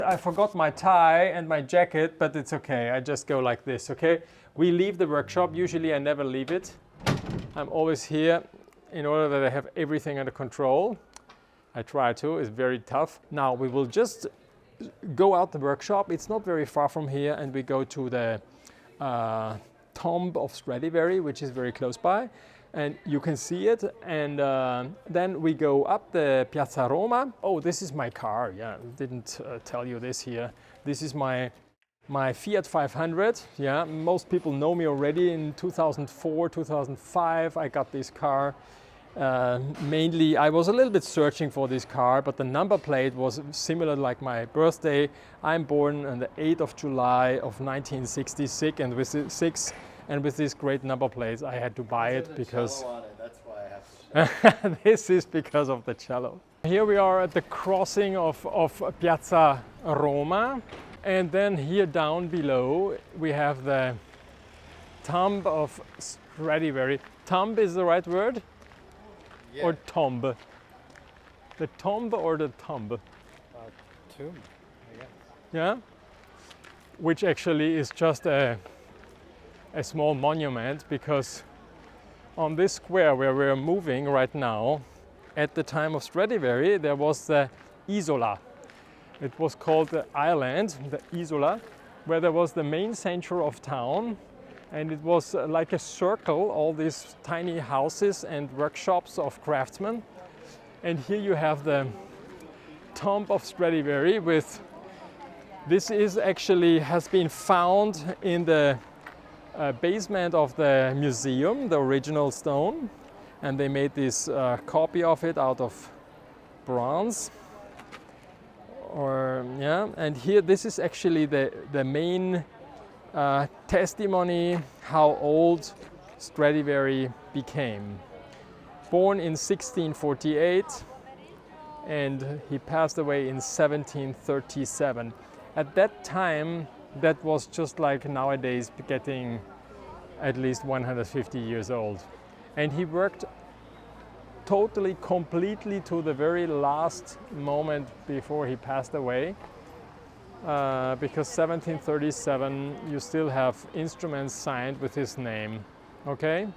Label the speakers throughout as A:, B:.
A: I forgot my tie and my jacket, but it's okay. I just go like this, okay? We leave the workshop. Usually I never leave it. I'm always here in order that I have everything under control. I try to, it's very tough. Now we will just go out the workshop. It's not very far from here, and we go to the tomb of Stradivari, which is very close by. And you can see it, and then we go up the Piazza Roma. Oh, this is my car, yeah, didn't tell you this here. This is my Fiat 500, yeah, most people know me already. In 2004, 2005, I got this car. Mainly, I was a little bit searching for this car, but the number plate was similar like my birthday. I'm born on the 8th of July of 1966, and with this great number plates, I had to buy it because
B: that's why I have to
A: this is because of the cello. Here we are at the crossing of Piazza Roma, and then here down below we have the tomb of Stradivari. Tomb is the right word?
B: Yeah.
A: Or tomb? The tomb or the tomb?
B: Tomb, I guess.
A: Yeah? Which actually is just a small monument, because on this square where we're moving right now, at the time of Stradivari, there was the Isola. It was called the island, the Isola, where there was the main center of town, and it was like a circle, all these tiny houses and workshops of craftsmen. And here you have the tomb of Stradivari with, this is actually has been found in the basement of the museum, the original stone, and they made this copy of it out of bronze. And here this is actually the main testimony how old Stradivari became. Born in 1648, and he passed away in 1737. At that time, that was just like nowadays getting at least 150 years old. And he worked totally, completely to the very last moment before he passed away. Because 1737, you still have instruments signed with his name, okay?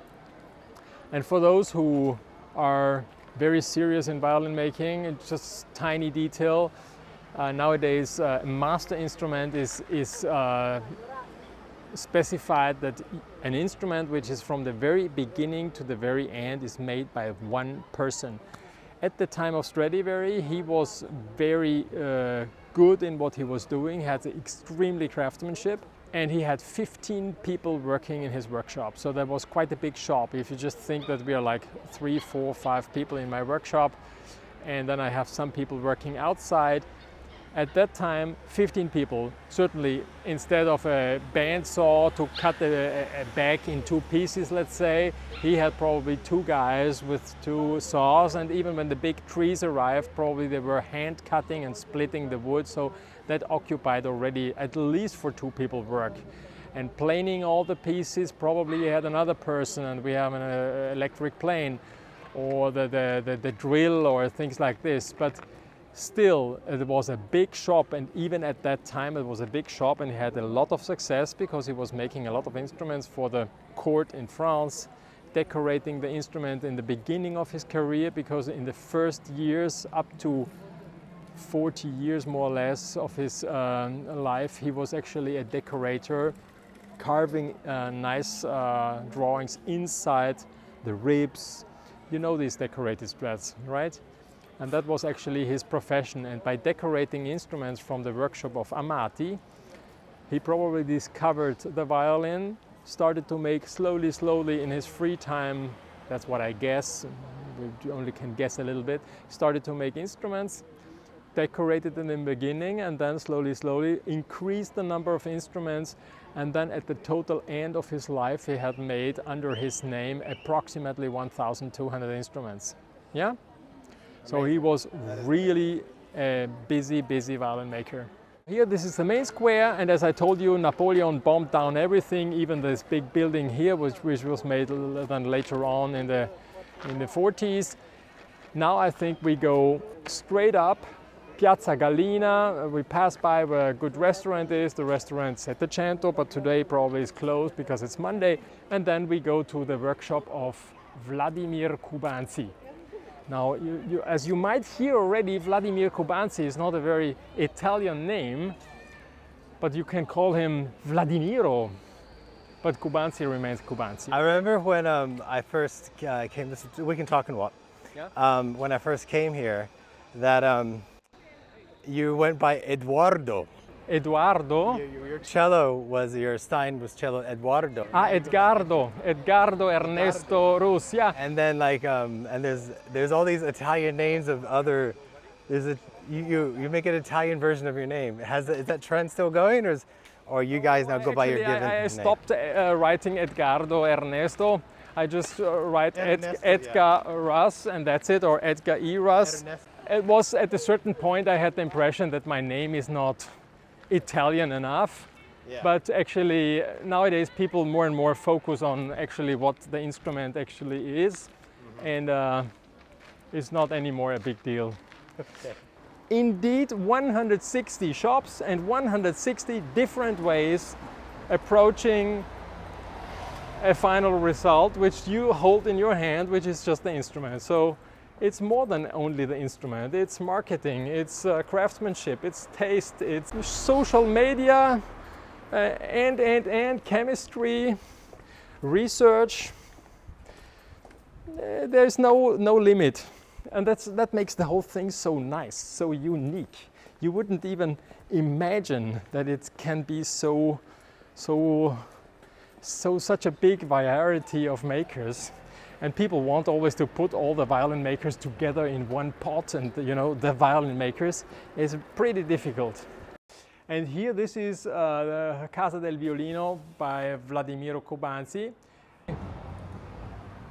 A: And for those who are very serious in violin making, it's just tiny detail. Nowadays, a master instrument is specified that an instrument which is from the very beginning to the very end is made by one person. At the time of Stradivari, he was very good in what he was doing, had extremely craftsmanship, and he had 15 people working in his workshop. So that was quite a big shop. If you just think that we are like 3, 4, 5 people in my workshop, and then I have some people working outside. At that time, 15 people, certainly instead of a bandsaw to cut a back in 2 pieces, let's say, he had probably 2 guys with 2 saws, and even when the big trees arrived, probably they were hand cutting and splitting the wood, so that occupied already at least for 2 people work. And planing all the pieces, probably you had another person, and we have an electric plane, or the drill, or things like this. But still, it was a big shop, and even at that time it was a big shop, and he had a lot of success because he was making a lot of instruments for the court in France, decorating the instrument in the beginning of his career, because in the first years, up to 40 years more or less of his life, he was actually a decorator, carving nice drawings inside the ribs. You know these decorated strats, right? And that was actually his profession. And by decorating instruments from the workshop of Amati, he probably discovered the violin, started to make slowly in his free time, that's what I guess, we only can guess a little bit, started to make instruments, decorated in the beginning, and then slowly increased the number of instruments, and then at the total end of his life he had made under his name approximately 1,200 instruments. Yeah? So he was really a busy violin maker. Here, this is the main square, and as I told you, Napoleon bombed down everything, even this big building here, which was made then later on in the 40s. Now I think we go straight up Piazza Gallina. We pass by where a good restaurant is. The restaurant Settecento, but today probably is closed because it's Monday. And then we go to the workshop of Vladimir Cubanzi. Now, as you might hear already, Vladimir Cubanzi is not a very Italian name, but you can call him Vladimiro. But Cubanzi remains Cubanzi.
B: I remember when I first came to, we can talk and walk.
A: Yeah.
B: When I first came here, that you went by Eduardo.
A: Eduardo.
B: Your cello was, your Stein was cello Eduardo.
A: Edgardo Ernesto Russ, yeah.
B: And then and there's all these Italian names of other, you make an Italian version of your name. Is that trend still going, or you guys now go by your given name?
A: I stopped writing Edgardo Ernesto. I just write
B: Ernesto,
A: Edgar Russ, and that's it, or Edgar E. Russ. It was at a certain point I had the impression that my name is not Italian enough.
B: Yeah.
A: But actually nowadays people more and more focus on actually what the instrument actually is, and it's not anymore a big deal.
B: Okay.
A: Indeed, 160 shops and 160 different ways approaching a final result which you hold in your hand, which is just the instrument. So it's more than only the instrument. It's marketing, it's craftsmanship, it's taste, it's social media, and chemistry, research. There's no limit. And that makes the whole thing so nice, so unique. You wouldn't even imagine that it can be such a big variety of makers. And people want always to put all the violin makers together in one pot, and the violin makers is pretty difficult. And here this is the Casa del Violino by Vladimir Cubanzi.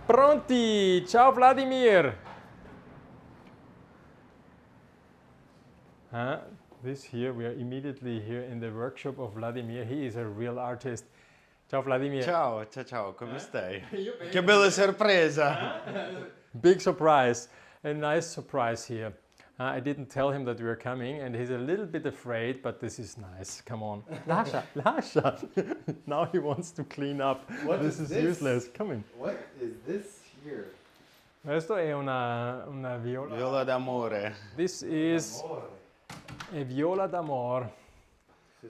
A: Pronti! Ciao Vladimir! This here, we are immediately here in the workshop of Vladimir. He is a real artist. Ciao Vladimir.
C: Ciao, come stai? Che bella sorpresa!
A: Big surprise, a nice surprise here. I didn't tell him that we were coming, and he's a little bit afraid, but this is nice. Come on. Lascia. Now he wants to clean up. This is useless. Come in.
B: What is this here?
A: Questo è una viola.
C: Viola d'amore.
A: This is a viola d'amore.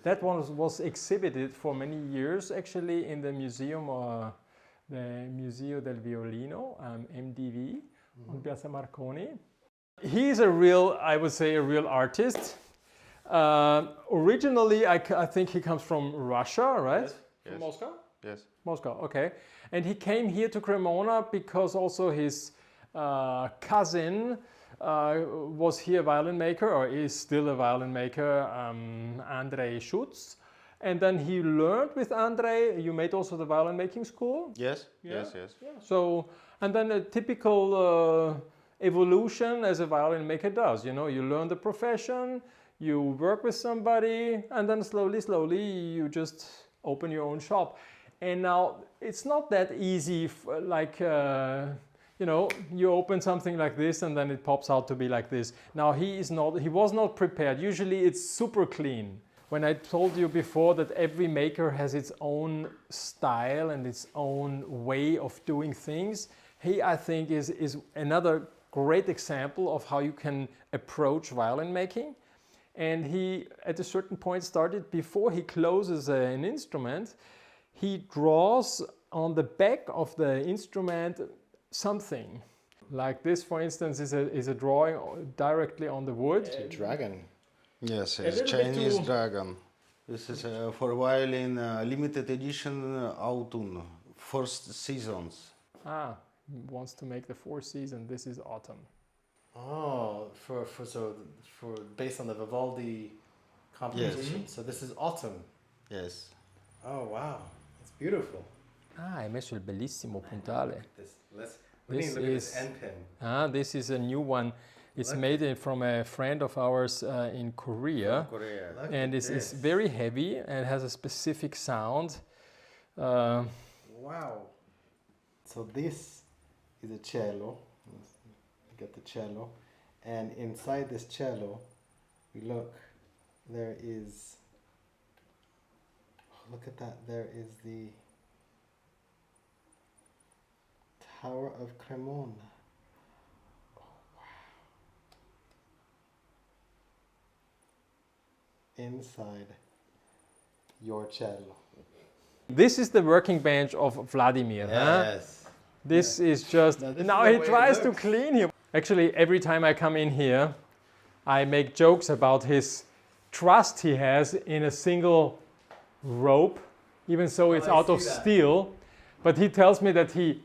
A: That one was exhibited for many years actually in the museum, the Museo del Violino, MDV, on Piazza Marconi. He's I would say a real artist. Originally, I think he comes from Russia, right?
C: Yes.
A: From Moscow?
C: Yes.
A: Moscow, okay. And he came here to Cremona because also his cousin was here a violin maker, or is still a violin maker, Andrei Schutz. And then he learned with Andrei. You made also the violin making school?
C: Yes.
A: Yeah.
C: Yes.
A: Yeah. So, and then a typical evolution as a violin maker does. You learn the profession, you work with somebody, and then slowly you just open your own shop. And now it's not that easy, you open something like this and then it pops out to be like this. Now he was not prepared. Usually it's super clean. When I told you before that every maker has its own style and its own way of doing things, he, I think, is another great example of how you can approach violin making. And he, at a certain point, started, before he closes an instrument, he draws on the back of the instrument something. Like this, for instance, is a drawing directly on the wood.
B: A dragon.
C: Yes, it's Chinese dragon. This is for violin limited edition autumn, 4 seasons.
A: Wants to make the 4 seasons. This is autumn.
B: Oh, for based on the Vivaldi composition.
C: Yes.
B: So this is autumn.
C: Yes.
B: Oh wow, it's beautiful.
A: Hai messo il bellissimo puntale.
B: This is end pin.
A: This is a new one. It's made from a friend of ours in Korea. And it's very heavy and has a specific sound.
B: Wow. So this is a cello. You get the cello. And inside this cello, Look, there is. Oh, look at that. There is the Tower of Cremona. Oh, wow. Inside your cello.
A: This is the working bench of Vladimir. Huh?
B: Yes.
A: This is just. Now he tries to clean here. Actually, every time I come in here, I make jokes about his trust he has in a single rope, even so it's out of steel. But he tells me that he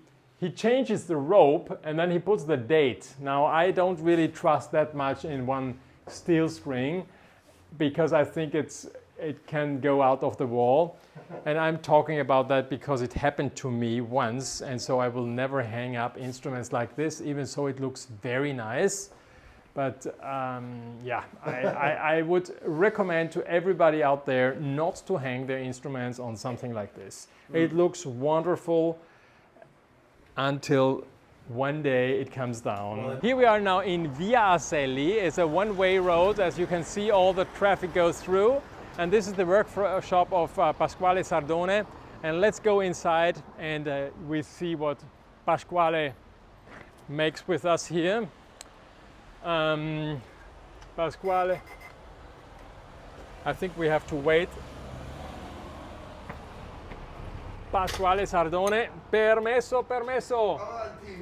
A: changes the rope and then he puts the date. Now I don't really trust that much in one steel string because I think it can go out of the wall. And I'm talking about that because it happened to me once, and so I will never hang up instruments like this, even so it looks very nice. But yeah, I would recommend to everybody out there not to hang their instruments on something like this. It looks wonderful until one day it comes down. Here we are now in Via Aselli. It's a one-way road. As you can see, all the traffic goes through. And this is the workshop of Pasquale Sardone. And let's go inside and we see what Pasquale makes with us here. Pasquale, I think we have to wait. Pasquale Sardone, permesso, permesso.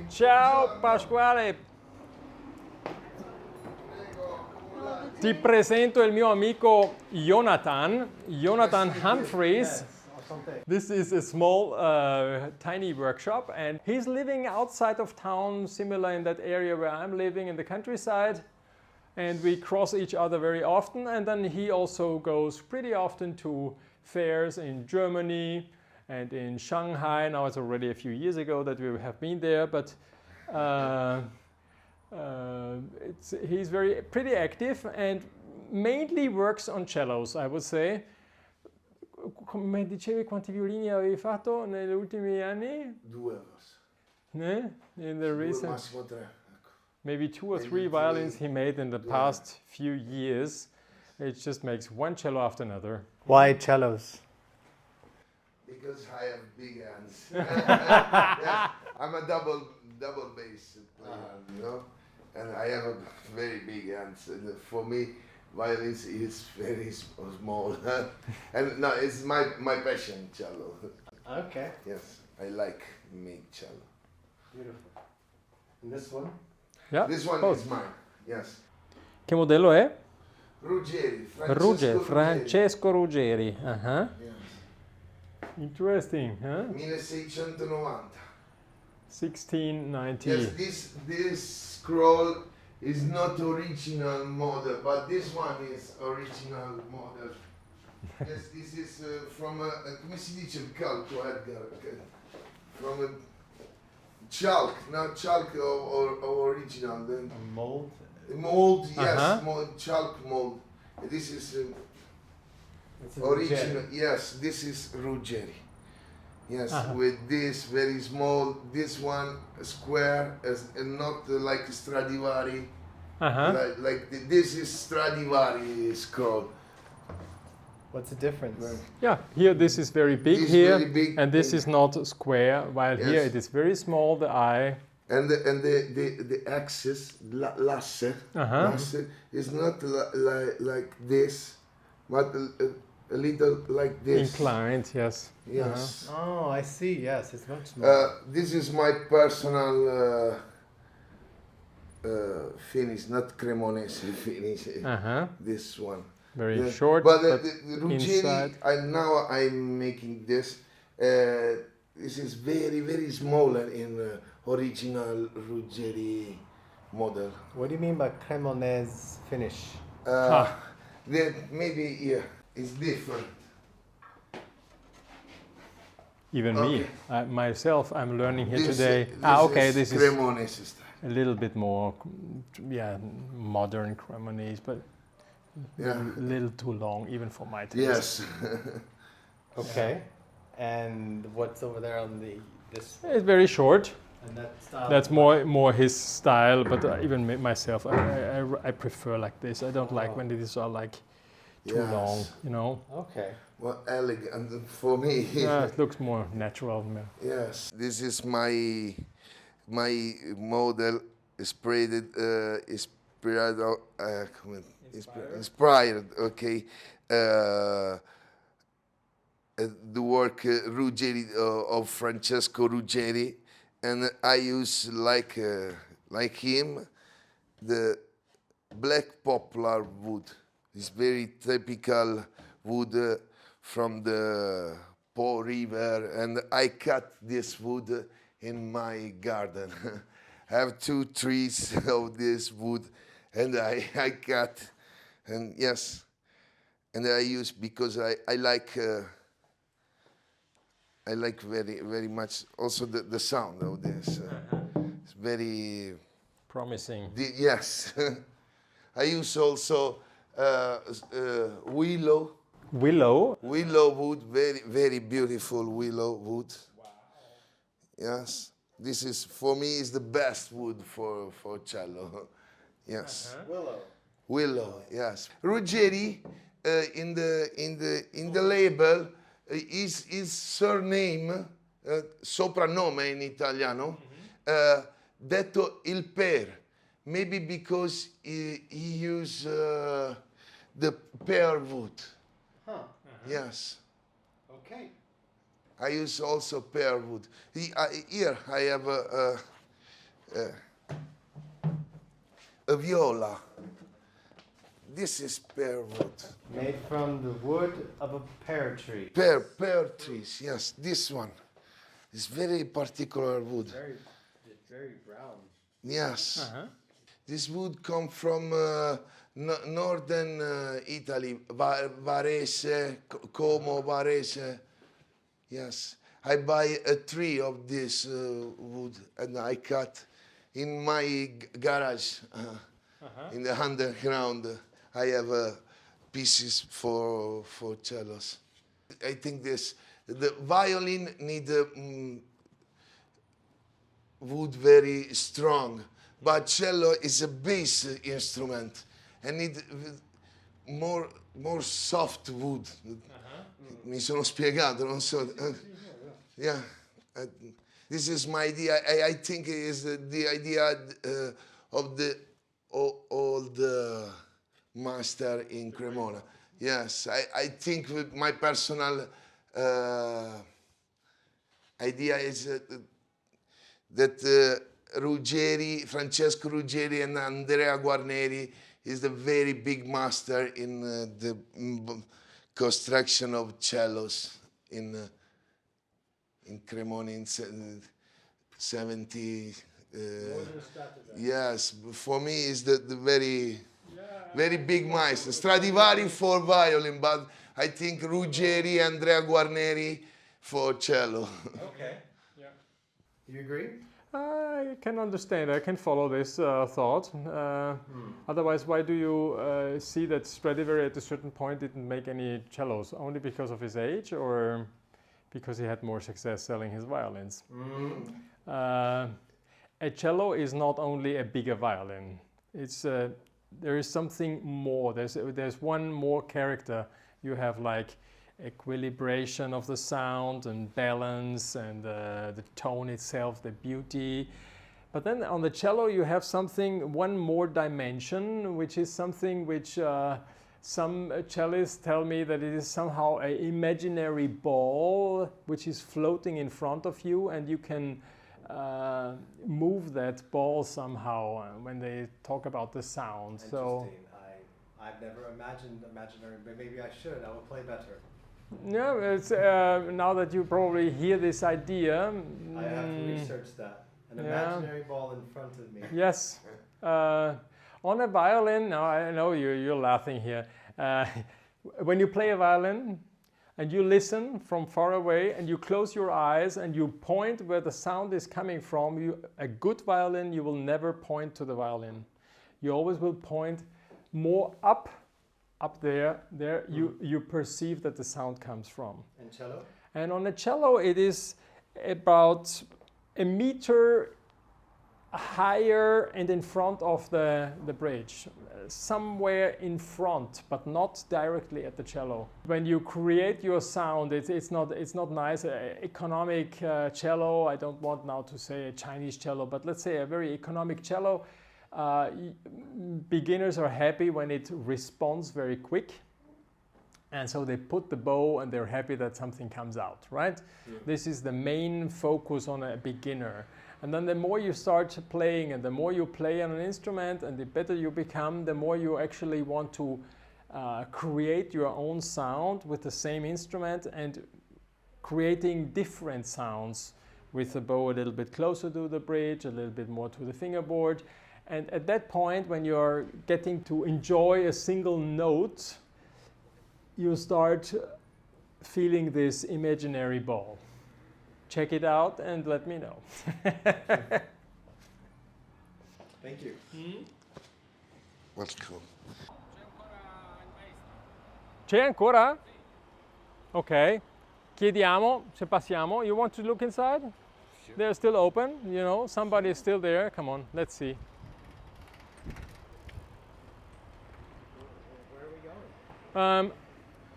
A: Ciao Pasquale. Ti presento il mio amico Jonathan Humphries. This is a small, tiny workshop, and he's living outside of town, similar in that area where I'm living in the countryside. And we cross each other very often. And then he also goes pretty often to fairs in Germany and in Shanghai. Now it's already a few years ago that we have been there, but he's pretty active and mainly works on cellos, I would say. Come dicevi, quanti violini avevi fatto negli ultimi anni?
D: 2.
A: In the recent,
D: Massimo 3.
A: maybe 2 or 3 violins he made in the past few years. It just makes one cello after another.
B: Why cellos?
D: Because I have big hands. Yes, I'm a double bass player, you know, and I have a very big hands. And for me, violins is very small, and no, it's my passion, cello.
B: Okay.
D: Yes, I like make cello.
B: Beautiful. And this one?
A: Yeah,
D: This one
A: both.
D: is mine. Yes.
A: Che modello è?
D: Ruggeri.
A: Francesco Ruggeri. Uh-huh.
D: Yes.
A: Interesting, huh?
D: 1690.
A: 1690.
D: Yes, this scroll is not original model, but this one is original model. Yes, this is from come si dice il calco, Edgar? Okay. From a chalk, not chalk or original. Then
B: Mold?
D: mold, yes,
A: Uh-huh.
D: chalk mold. This is
B: It's a
D: original,
B: Ruggeri.
D: yes, this is Ruggeri. Yes,
A: Uh-huh.
D: with this very small, this one square, and not like Stradivari.
A: Uh-huh.
D: This is Stradivari scroll.
B: What's the difference?
D: Right.
A: Yeah, here this is very big
D: This
A: here,
D: very big,
A: and this
D: big.
A: is not square, while here
D: Yes.
A: it is very small, the eye.
D: And the axis, l'asse,
A: Uh-huh.
D: l'asse is not like this, but a little like this.
A: Inclined, yes.
D: Yes.
B: Oh, I see. Yes, it's much smaller.
D: This is my personal finish, not cremonese finish.
A: Uh-huh.
D: This one.
A: Very
D: Yeah.
A: short,
D: but
A: but
D: the Ruggeri,
A: inside.
D: now I'm making this. This is very smaller in original Ruggeri model.
B: What do you mean by cremonese finish?
D: That maybe it's different.
A: Even
D: Okay.
A: me, myself, I'm learning here
D: This,
A: today. This is
D: cremonese style.
A: a little bit more, modern cremonese, but
D: Yeah.
A: a little too long, even for my taste.
D: Yes.
B: Okay. And what's over there on this?
A: It's very short.
B: And that style.
A: That's more his style, but even myself, I prefer like this. I don't like when these are like too long, you know.
B: Okay.
D: Well, elegant for me.
A: It looks more natural.
D: Yes, this is my model inspired. Okay. The work Ruggeri of Francesco Ruggeri, and I use like him the black poplar wood. It's very typical wood from the Po River, and I cut this wood in my garden. I have 2 trees of this wood, and I cut, and yes, and I use because I like very very much also the sound of this. It's very
A: Promising.
D: yes. I use also willow wood, very very beautiful willow wood. Wow. Yes, this is for me is the best wood for cello. Yes. Willow, yes. Ruggeri in the label his surname, soprannome in italiano, detto il pear. Maybe because he used the pear wood. Yes.
B: Okay.
D: I use also pear wood. Here I have a viola. This is pear wood.
B: Made from the wood of a pear tree.
D: Pear trees, yes. This one is very particular wood.
B: Very brown.
D: Yes. This wood come from northern Italy, Varese, Como, Varese. Yes. I buy a tree of this wood and I cut in my garage, in the underground. I have pieces for cellos. I think the violin need wood very strong, but cello is a bass instrument and need more soft wood. Mi sono spiegato, non so. Yeah, this is my idea. I think it is the idea of the old master in Cremona. Yes, I think with my personal idea is that Ruggeri, Francesco Ruggeri and Andrea Guarneri is the very big master in the construction of cellos in Cremona in 70. Yes, for me is the very big master. Stradivari for violin, but I think Ruggeri, Andrea Guarneri for cello.
B: Okay. Yeah. You agree?
A: I can understand. I can follow this thought. Otherwise, why do you see that Stradivari at a certain point didn't make any cellos? Only because of his age, or because he had more success selling his violins? A cello is not only a bigger violin. It's there is something more. There's one more character. You have like equilibration of the sound and balance and the tone itself, the beauty. But then on the cello you have one more dimension, which is something which some cellists tell me that it is somehow an imaginary ball which is floating in front of you, and you can move that ball somehow when they talk about the sound. So
B: I've never imagined imaginary, but maybe I should. I will play better.
A: Yeah, it's, now that you probably hear this idea.
B: I have to research that. An imaginary ball in front of me.
A: Yes. On a violin, now I know you're laughing here. When you play a violin and you listen from far away and you close your eyes and you point where the sound is coming from, a good violin, you will never point to the violin. You always will point more up there you perceive that the sound comes from.
B: And cello?
A: And on a cello it is about a meter higher and in front of the bridge, somewhere in front, but not directly at the cello. When you create your sound, it's not nice. Economic cello, I don't want now to say a Chinese cello, but let's say a very economic cello. Beginners are happy when it responds very quick. And so they put the bow and they're happy that something comes out, right? Yeah. This is the main focus on a beginner. And then the more you start playing and the more you play on an instrument and the better you become, the more you actually want to create your own sound with the same instrument and creating different sounds with the bow a little bit closer to the bridge, a little bit more to the fingerboard. And at that point, when you're getting to enjoy a single note, you start feeling this imaginary ball. Check it out and let me know.
B: Thank you.
C: Let's go.
A: C'è ancora? Ok. Chiediamo se passiamo. You want to look inside? Sure. They're still open, you know, somebody is still there. Come on, let's see.
B: Where are we going?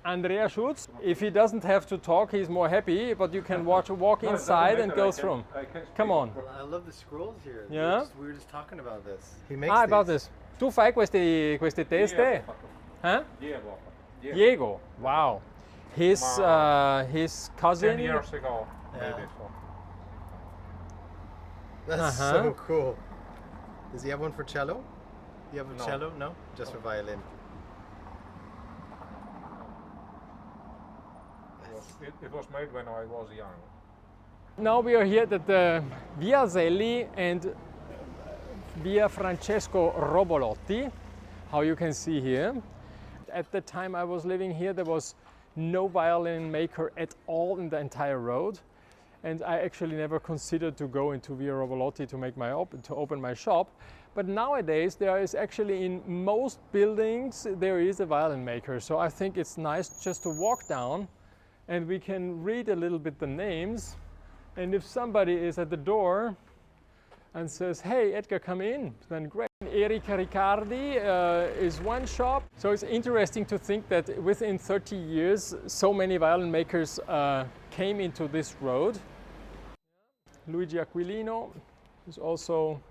A: Andrea Schutz, if he doesn't have to talk, he's more happy, but you can walk inside and go through. Come on.
B: I love the scrolls here.
A: Yeah?
B: We were just talking about this. He makes
A: about this. Tu fai queste teste? Huh? Diego. Wow. His cousin.
E: 10 years ago,
B: Yeah.
E: maybe. So.
B: That's so cool. Does he have one for cello? You have a
E: No.
B: cello? No? Just for violin.
E: It was made when I was young.
A: Now we are here at the Via Zelli and Via Francesco Robolotti, how you can see here. At the time I was living here, there was no violin maker at all in the entire road. And I actually never considered to go into Via Robolotti to open my shop. But nowadays there is actually in most buildings there is a violin maker. So I think it's nice just to walk down and we can read a little bit the names. And if somebody is at the door and says, hey, Edgar, come in, then great. Erika Riccardi is one shop. So it's interesting to think that within 30 years, so many violin makers came into this road. Luigi Aquilino is also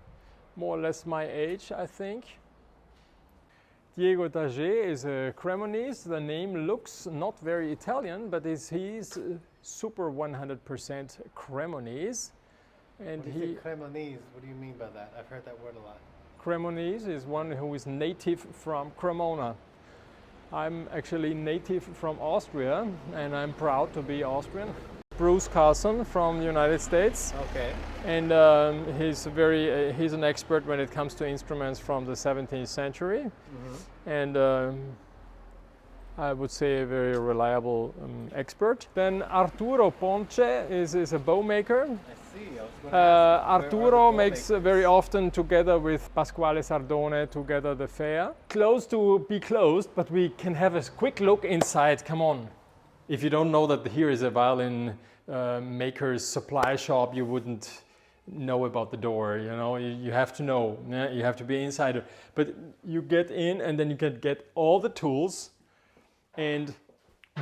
A: more or less my age, I think. Diego Daget is a Cremonese. The name looks not very Italian, but he's super 100% Cremonese. And
B: When you say cremonese, what do you mean by that? I've heard that word a lot.
A: Cremonese is one who is native from Cremona. I'm actually native from Austria, and I'm proud to be Austrian. Bruce Carlson from the United States.
B: Okay.
A: And he's an expert when it comes to instruments from the 17th century. Mm-hmm. And I would say a very reliable expert. Then Arturo Ponce is a bow maker.
B: I see. I was going to ask,
A: Arturo makes very often together with Pasquale Sardone together the fair. Close to be closed, but we can have a quick look inside. Come on. If you don't know that here is a violin maker's supply shop, you wouldn't know about the door. You know, you have to know. Yeah? You have to be an insider. But you get in, and then you can get all the tools and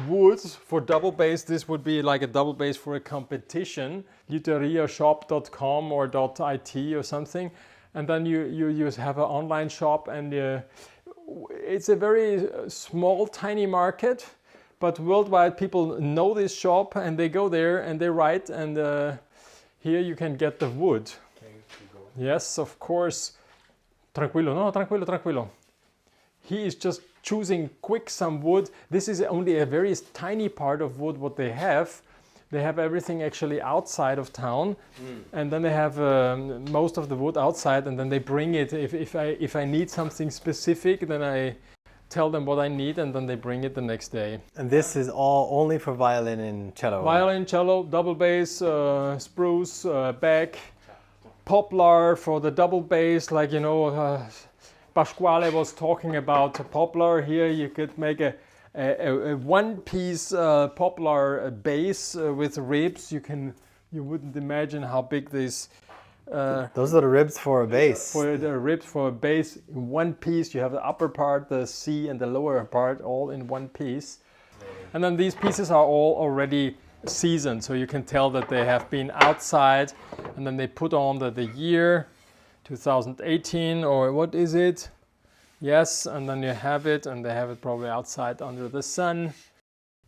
A: woods for double bass. This would be like a double bass for a competition. luteriashop.com or .it or something, and then you have an online shop, and it's a very small, tiny market. But worldwide, people know this shop and they go there and they write, and here you can get the wood. Yes, of course. Tranquillo, no, tranquillo, tranquillo. He is just choosing quick some wood. This is only a very tiny part of wood what they have. They have everything actually outside of town, and then they have most of the wood outside, and then they bring it. If I need something specific, then I tell them what I need, and then they bring it the next day.
B: And this is all only for violin and cello?
A: Violin, cello, double bass, spruce, Beck, poplar for the double bass, like, you know, Pasquale was talking about poplar. Here you could make a one-piece poplar bass with ribs. You wouldn't imagine how big these
B: Those are the ribs for a bass.
A: For the ribs for a bass in one piece. You have the upper part, the C, and the lower part all in one piece. And then these pieces are all already seasoned, so you can tell that they have been outside, and then they put on the year 2018, or what is it? Yes, and then you have it, and they have it probably outside under the sun.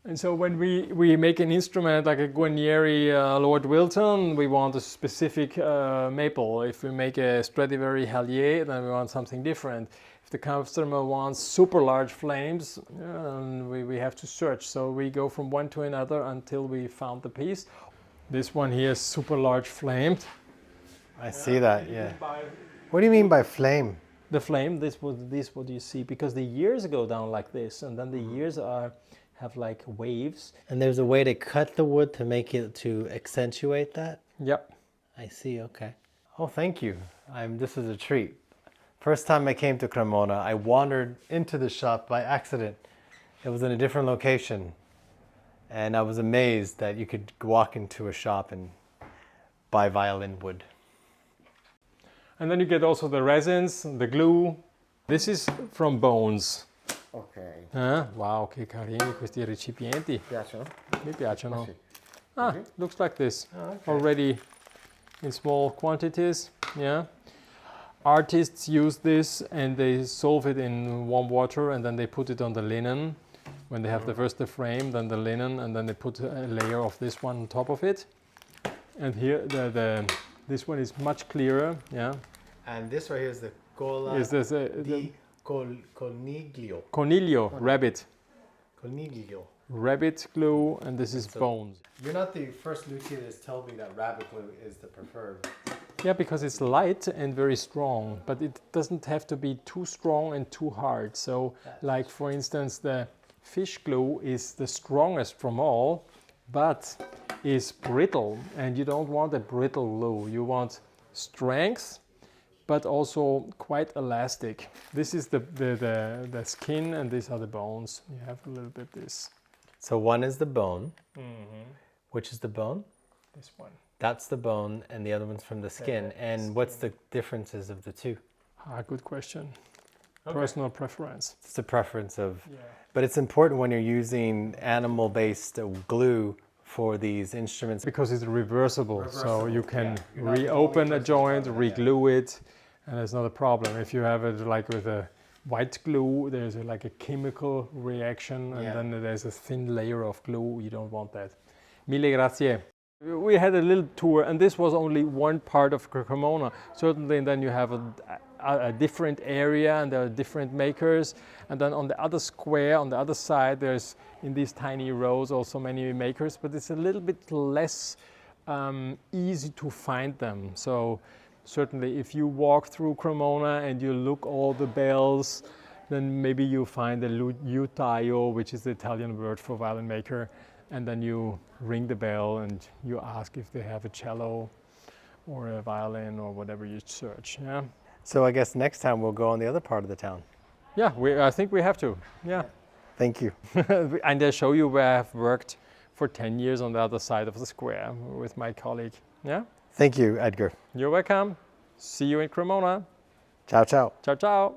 A: And so when we make an instrument like a Guarnieri Lord Wilton, we want a specific maple. If we make a Stradivari Hallier, then we want something different. If the customer wants super large flames, we have to search. So we go from one to another until we found the piece. This one here is super large flamed.
B: I see that, yeah. What do you mean by flame?
A: The flame, this what you see, because the ears go down like this, and then the ears have like waves.
B: And there's a way to cut the wood to make it, to accentuate that?
A: Yep.
B: I see, okay. Oh, thank you. This is a treat. First time I came to Cremona, I wandered into the shop by accident. It was in a different location. And I was amazed that you could walk into a shop and buy violin wood.
A: And then you get also the resins, the glue. This is from bones.
C: Ok.
A: Wow, che carini questi recipienti.
C: Piacciono?
A: Mi piacciono.
C: Sì.
A: Looks like this. Already in small quantities. Yeah. Artists use this and they solve it in warm water, and then they put it on the linen. When they have the frame, then the linen, and then they put a layer of this one on top of it. And here this one is much clearer, yeah.
B: And this right here is the cola di coniglio.
A: Coniglio, rabbit.
B: Coniglio.
A: Rabbit glue, and this is bones.
B: You're not the first luthier that's told me that rabbit glue is the preferred.
A: Yeah, because it's light and very strong, but it doesn't have to be too strong and too hard. So, like for instance, the fish glue is the strongest from all, but is brittle, and you don't want a brittle glue. You want strength, but also quite elastic. This is the skin, and these are the bones. You have a little bit this.
B: So one is the bone. Mm-hmm. Which is the bone?
A: This one.
B: That's the bone, and the other one's from the skin. And what's the differences of the two?
A: Good question. Personal preference.
B: It's the preference of... Yeah. But it's important when you're using animal-based glue for these instruments.
A: Because it's reversible. So you can reopen a joint, re-glue it, and it's not a problem. If you have it like with a white glue, there's like a chemical reaction, and then there's a thin layer of glue. You don't want that. Mille grazie. We had a little tour, and this was only one part of Cremona. Certainly, and then you have a different area, and there are different makers. And then on the other square, on the other side, there's in these tiny rows also many makers, but it's a little bit less easy to find them. So certainly, if you walk through Cremona and you look all the bells, then maybe you find the liutaio, which is the Italian word for violin maker. And then you ring the bell and you ask if they have a cello or a violin or whatever you search. Yeah.
B: So I guess next time we'll go on the other part of the town.
A: Yeah, I think we have to. Yeah.
B: Thank you.
A: And I show you where I've worked for 10 years on the other side of the square with my colleague. Yeah.
B: Thank you, Edgar.
A: You're welcome. See you in Cremona.
B: Ciao, ciao.
A: Ciao, ciao.